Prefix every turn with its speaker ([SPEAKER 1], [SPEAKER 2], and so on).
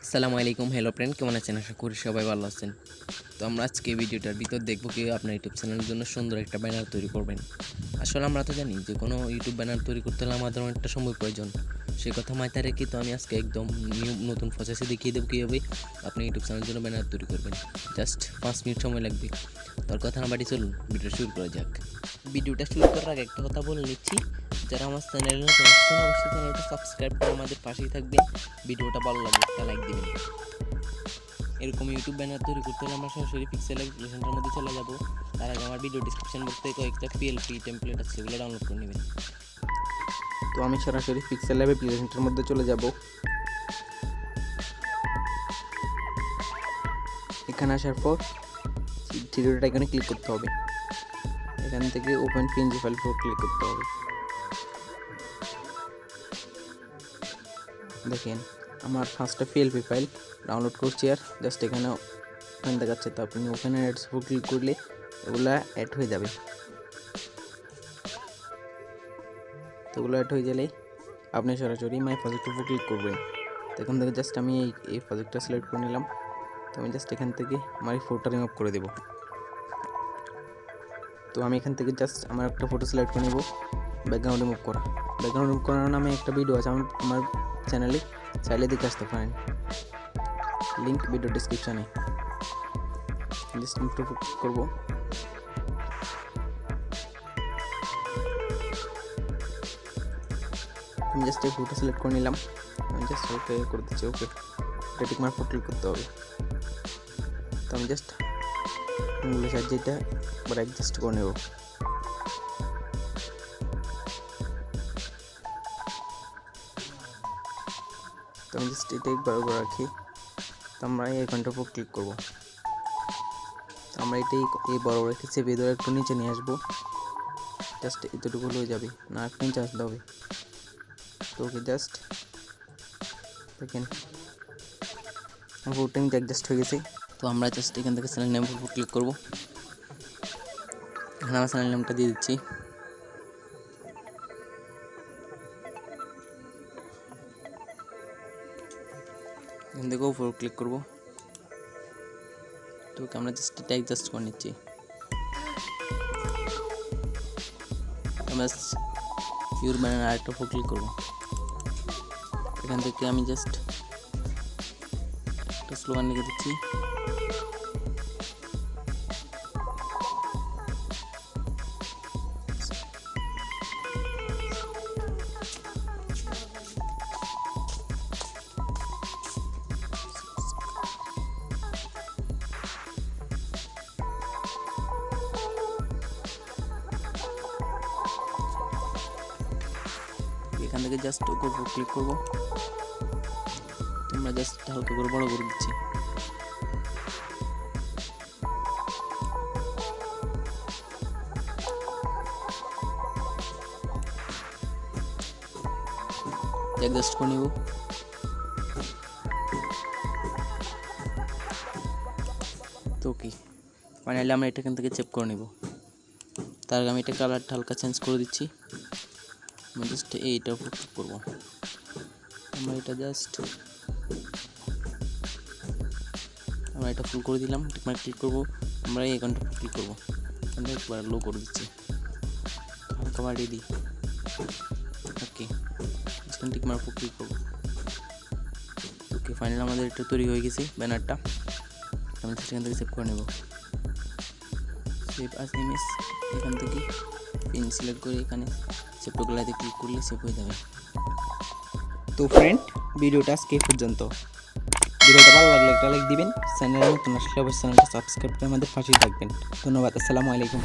[SPEAKER 1] আসসালামু আলাইকুম, hello friend, কেমন আছেন? আশা করি সবাই ভালো আছেন। তো আমরা আজকে ভিডিওটার ভিতর দেখব কীভাবে আপনার ইউটিউব চ্যানেলের জন্য সুন্দর একটা ব্যানার তৈরি করবেন। আসলে আমরা তো জানি যে কোনো ইউটিউব ব্যানার তৈরি করতে হলে আমাদের অনেকটা সময় প্রয়োজন। সেই কথা মাথায় রেখে তো আমি আজকে একদম নতুন প্রসেসে দেখিয়ে দেবো কীভাবে আপনি ইউটিউব চ্যানেলের জন্য ব্যানার তৈরি করবেন। জাস্ট 5 মিনিট সময় লাগবে। তোর কথা না বাড়ি, চলুন ভিডিও শুরু করা যাক। ভিডিওটা শুরু করার আগে একটা কথা বলে নিচ্ছি, যারা আমার চ্যানেলে নতুন আসছেন অবশ্যই চ্যানেলটা সাবস্ক্রাইব করে আমাদের পাশেই থাকবেন। ভিডিওটা ভালো লাগলে একটা লাইক দিবেন। এরকম ইউটিউব ব্যানার তৈরি করতে হলে আমরা সরাসরি পিক্সেল অ্যাপ্লিকেশনটার মধ্যে চলে যাব। তার আগে আমার ভিডিও ডিসক্রিপশন বক্স থেকে কয়েকটা পিএলপি টেমপ্লেট আছে, সেগুলো ডাউনলোড করে নেবেন।
[SPEAKER 2] তো আমি সরাসরি পিক্সেলab অ্যাপ্লিকেশনটার মধ্যে চলে যাব। এখানে আসার পর থ্রি ডট আইকনে ক্লিক করতে হবে। এখান থেকে open PNG file for click করতে হবে। দেখেন আমার ফার্স্টটা পিএলপি ফাইল ডাউনলোড করছি, আর জাস্ট এখানে ওপেন দেখাচ্ছে। তো আপনি ওপেন অ্যাডস ফর ক্লিক করলে এগুলা অ্যাড হয়ে যাবে। তো এগুলো অ্যাড হয়ে গেলে আপনি সরাসরি মাই প্রজেক্টের উপর ক্লিক করবেন। তো এখান থেকে জাস্ট আমি এই প্রজেক্টটা সিলেক্ট করে নিলাম। তো আমি জাস্ট এখান থেকে আমার এই ফটোটা রিমুভ করে দেব। তো আমি এখান থেকে জাস্ট আমার একটা ফটো সিলেক্ট করে নেব, ব্যাকগ্রাউন্ড রিমুভ করা। ব্যাকগ্রাউন্ড রিমুভ করার নামে একটা ভিডিও আছে আমার চ্যানেলে, চাইলে দেখে আসতে পারেন, লিঙ্ক ভিডিও ডিসক্রিপশানে। জাস্ট একটু ক্লিক করবো। আমি জাস্ট এই ফটো সিলেক্ট করে নিলাম, আমি জাস্ট ওকে করে দিচ্ছি। ওকে, এটা টিক মার্ক ক্লিক করতে হবে। তো আমি জাস্ট ইংলিশ আর যেটা আবার অ্যাডজাস্ট করে নেব। তো আমি জাস্ট এটা একবার করে রাখি। তো আমরা এই আইকনটার উপর ক্লিক করব। তো আমরা এটাই এই বড় রেখে চেপে ধরে একটু নিচে নিয়ে আসবো। জাস্ট এতটুকু হয়ে যাবে, না একটু নিচে আসতে হবে। তো ওকে, জাস্ট দেখেন ফুটেং অ্যাডজাস্ট হয়ে গেছে।
[SPEAKER 1] তো আমরা জাস্ট এখান থেকে চ্যানেল নেম উপর ক্লিক করব। এখানে আমার চ্যানেল নেমটা দিয়ে দিচ্ছি। এখান থেকে উপর ক্লিক করব। তো আমরা জাস্ট এটা অ্যাডজাস্ট করে নিচ্ছি। আমরা ইউর ব্যানার আরেকটা উপর ক্লিক করব। এখান থেকে আমি জাস্ট একটা স্লোগান লিখে দিচ্ছি। এখান থেকে জাস্ট উপর ক্লিক করব। তোমরা জাস্ট হালকা করে বড় করে দিচ্ছি। অ্যাডজাস্ট করে নিব। তো কি ফাইনালি আমরা এটা এখান থেকে চেক করে নিব। তার আগে আমি এটা কালারটা হালকা চেঞ্জ করে দিচ্ছি। আমি জাস্ট এইটার উপর ক্লিক করবো। আমরা এটা জাস্ট এটা ফুল করে দিলাম। টিকমার্ক ক্লিক করবো। আমরা এই আইকনটা ক্লিক করবো। এখানটা একবার লো করে দিচ্ছি, হালকা বাড়িয়ে দিই। ওকে, এখানে টিকমার্ক ক্লিক করবো। ওকে, ফাইনালি আমাদের এটা তৈরি হয়ে গেছে ব্যানারটা। আমি সেখান থেকে সেভ করে নেব। সেভ আস ইমেজ, এখান থেকে পেন সিলেক্ট করে এখানে সেভ টু গ্যালারিতে ক্লিক করলে সেভ হয়ে যাবে।
[SPEAKER 2] তো ফ্রেন্ড, ভিডিওটা আজকে এই পর্যন্ত। ভিডিওটা ভালো লাগলে একটা লাইক দিবেন। চ্যানেলে নতুন আসলে অবশ্যই চ্যানেলটা সাবস্ক্রাইব করে আমাদের পাশেই থাকবেন। ধন্যবাদ। আসসালামু আলাইকুম।